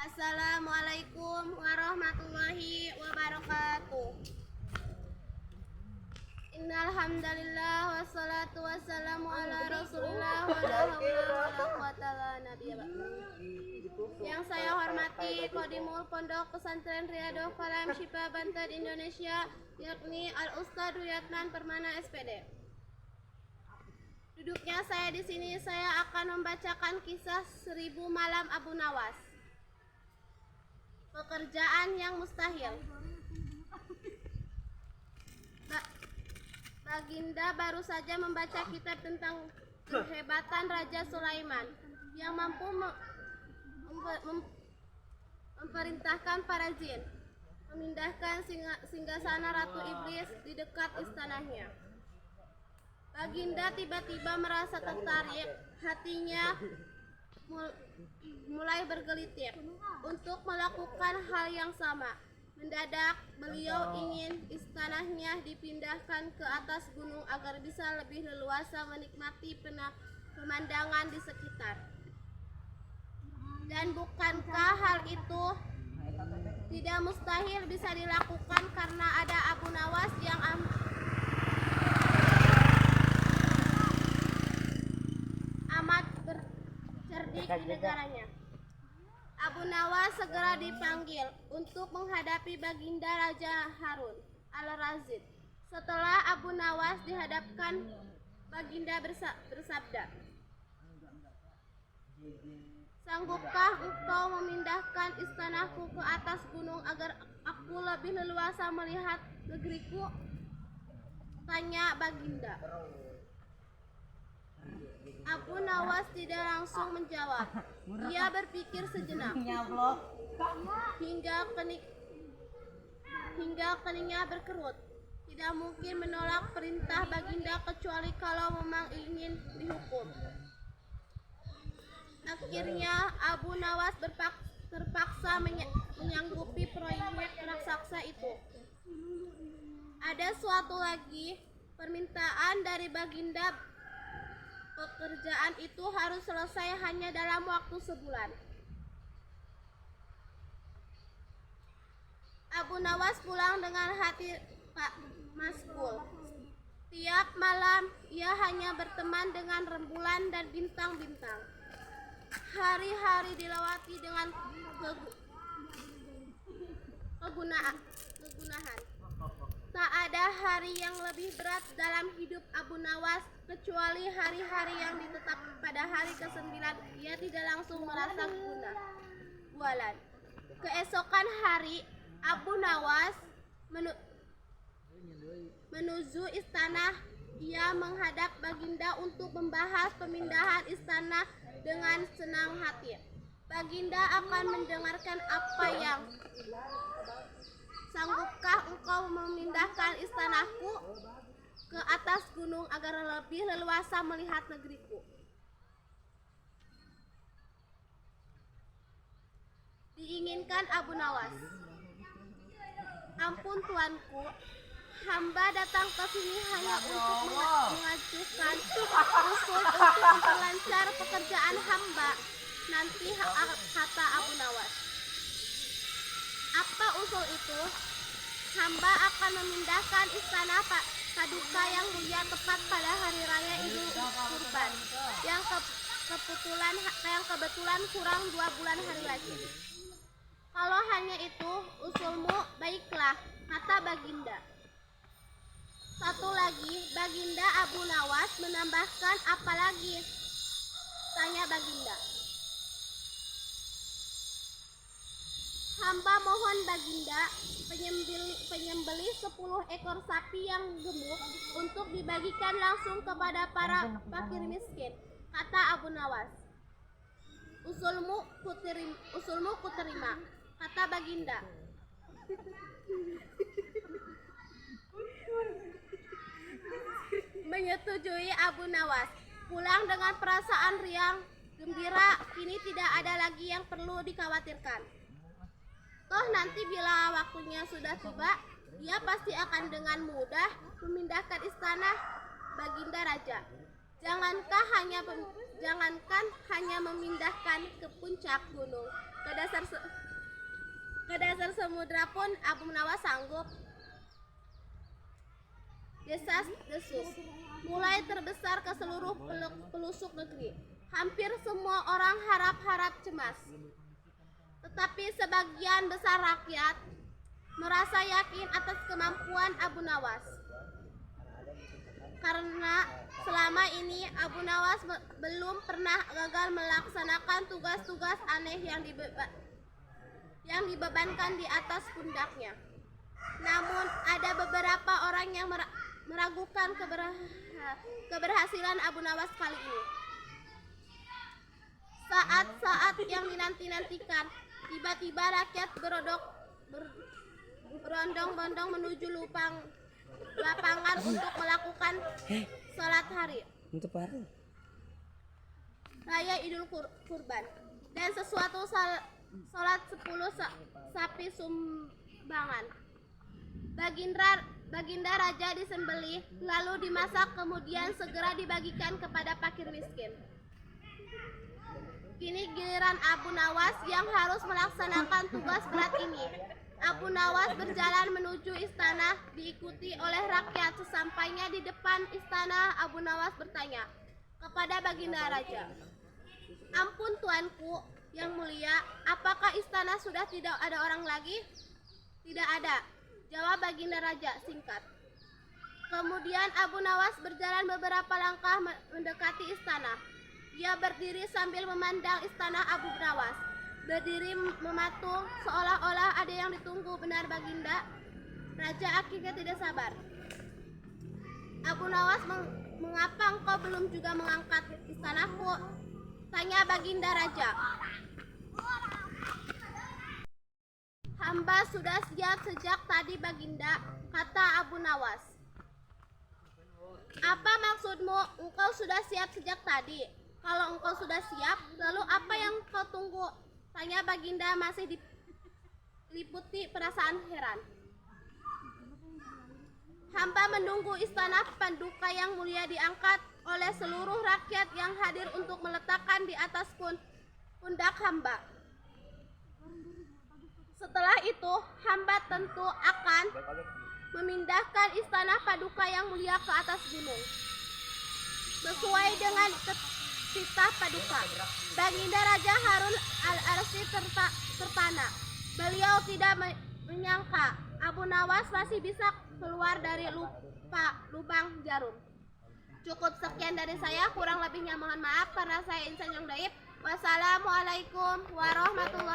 Assalamualaikum warahmatullahi wabarakatuh. Innal hamdalillah wassalatu wassalamu ala Rasulillah wa la haula wala quwata illa billah. Yang saya hormati Kodimul Pondok Pesantren Riyadhul Kalam Syifa Banten Indonesia, yakni Al Ustadz Ruyatman Permana SPD. Duduknya saya di sini, saya akan membacakan kisah 1000 Malam Abu Nawas. Pekerjaan yang mustahil. Baginda baru saja membaca kitab tentang kehebatan Raja Sulaiman yang mampu memerintahkan para jin memindahkan singgasana Ratu Iblis di dekat istananya. Baginda tiba-tiba merasa tertarik, hatinya mulai bergelitir untuk melakukan hal yang sama. Mendadak beliau ingin istananya dipindahkan ke atas gunung agar bisa lebih leluasa menikmati pemandangan di sekitar. Dan bukankah hal itu tidak mustahil bisa dilakukan karena ada Abu Nawas yang amat cerdik di negaranya. Abu Nawas segera dipanggil untuk menghadapi Baginda Raja Harun al-Rashid. Setelah Abu Nawas dihadapkan, Baginda bersabda, "Sanggupkah engkau memindahkan istanaku ke atas gunung agar aku lebih leluasa melihat negeriku?" tanya Baginda. Abu Nawas tidak langsung menjawab. Dia berpikir sejenak hingga keningnya berkerut. Tidak mungkin menolak perintah Baginda kecuali kalau memang ingin dihukum. Akhirnya Abu Nawas terpaksa menyanggupi proyek raksasa itu. Ada suatu lagi permintaan dari Baginda. Pekerjaan itu harus selesai hanya dalam waktu sebulan. Abu Nawas pulang dengan hati maskul. Tiap malam ia hanya berteman dengan rembulan dan bintang-bintang. Hari-hari dilewati dengan kegunaan. Tak ada hari yang lebih berat dalam hidup Abu Nawas kecuali hari-hari yang ditetapkan pada hari ke-9. Ia tidak langsung merasa gualan. Keesokan hari, Abu Nawas menuju istana. Ia menghadap Baginda untuk membahas pemindahan istana dengan senang hati. Baginda akan mendengarkan apa yang "Sanggupkah engkau memindahkan istanaku ke atas gunung agar lebih leluasa melihat negeriku?" Diinginkan Abu Nawas. "Ampun tuanku, hamba datang ke sini hanya untuk mengajukan usul untuk memperlancar pekerjaan hamba nanti," kata Abu Nawas. "Apa usul itu?" "Hamba akan memindahkan istana Paduka yang mulia tepat pada hari raya Idul Kurban yang kebetulan kurang 2 bulan hari lagi." "Kalau hanya itu usulmu, baiklah," kata Baginda. "Satu lagi, Baginda." Abu Nawas menambahkan. "Apa lagi?" tanya Baginda. "Hamba mohon Baginda penyembelih 10 ekor sapi yang gemuk untuk dibagikan langsung kepada para fakir miskin," kata Abu Nawas. Usulmu kuterima," kata Baginda. Menyetujui Abu Nawas. Pulang dengan perasaan riang gembira, kini tidak ada lagi yang perlu dikhawatirkan. Toh nanti bila waktunya sudah tiba, ia pasti akan dengan mudah memindahkan istana Baginda Raja. Jangankan hanya memindahkan ke puncak gunung, ke dasar samudra pun Abu Nawas sanggup. Desas-desus mulai terbesar ke seluruh pelosok negeri. Hampir semua orang harap-harap cemas. Tetapi sebagian besar rakyat merasa yakin atas kemampuan Abu Nawas. Karena selama ini Abu Nawas belum pernah gagal melaksanakan tugas-tugas aneh yang dibebankan di atas pundaknya. Namun ada beberapa orang yang meragukan keberhasilan Abu Nawas kali ini. Saat-saat yang dinanti-nantikan, tiba-tiba rakyat berondong-bondong menuju lapangan untuk melakukan sholat hari Raya Idul Kurban dan sesuatu sholat 10 sapi sumbangan. Baginda Raja disembelih lalu dimasak kemudian segera dibagikan kepada fakir miskin. Kini giliran Abu Nawas yang harus melaksanakan tugas berat ini. Abu Nawas berjalan menuju istana diikuti oleh rakyat. Sesampainya di depan istana, Abu Nawas bertanya kepada Baginda Raja, "Ampun tuanku yang mulia, apakah istana sudah tidak ada orang lagi?" "Tidak ada," jawab Baginda Raja singkat. Kemudian Abu Nawas berjalan beberapa langkah mendekati istana. Dia berdiri sambil memandang istana Abu Nawas. Berdiri mematung seolah-olah ada yang ditunggu. "Benar Baginda?" Raja akhirnya tidak sabar. "Abu Nawas, mengapa engkau belum juga mengangkat istanaku?" tanya Baginda Raja. "Hamba sudah siap sejak tadi Baginda," kata Abu Nawas. "Apa maksudmu engkau sudah siap sejak tadi? Kalau engkau sudah siap, lalu apa yang kau tunggu?" tanya Baginda masih diliputi perasaan heran. "Hamba menunggu istana Paduka yang mulia diangkat oleh seluruh rakyat yang hadir untuk meletakkan di atas pundak hamba. Setelah itu, hamba tentu akan memindahkan istana Paduka yang mulia ke atas gunung sesuai dengan titah Paduka." Baginda Raja Harun al-Rasyid terpana. Beliau tidak menyangka Abu Nawas masih bisa keluar dari lubang jarum. Cukup sekian dari saya, kurang lebihnya mohon maaf karena saya insan yang dhaif. Wassalamualaikum warahmatullahi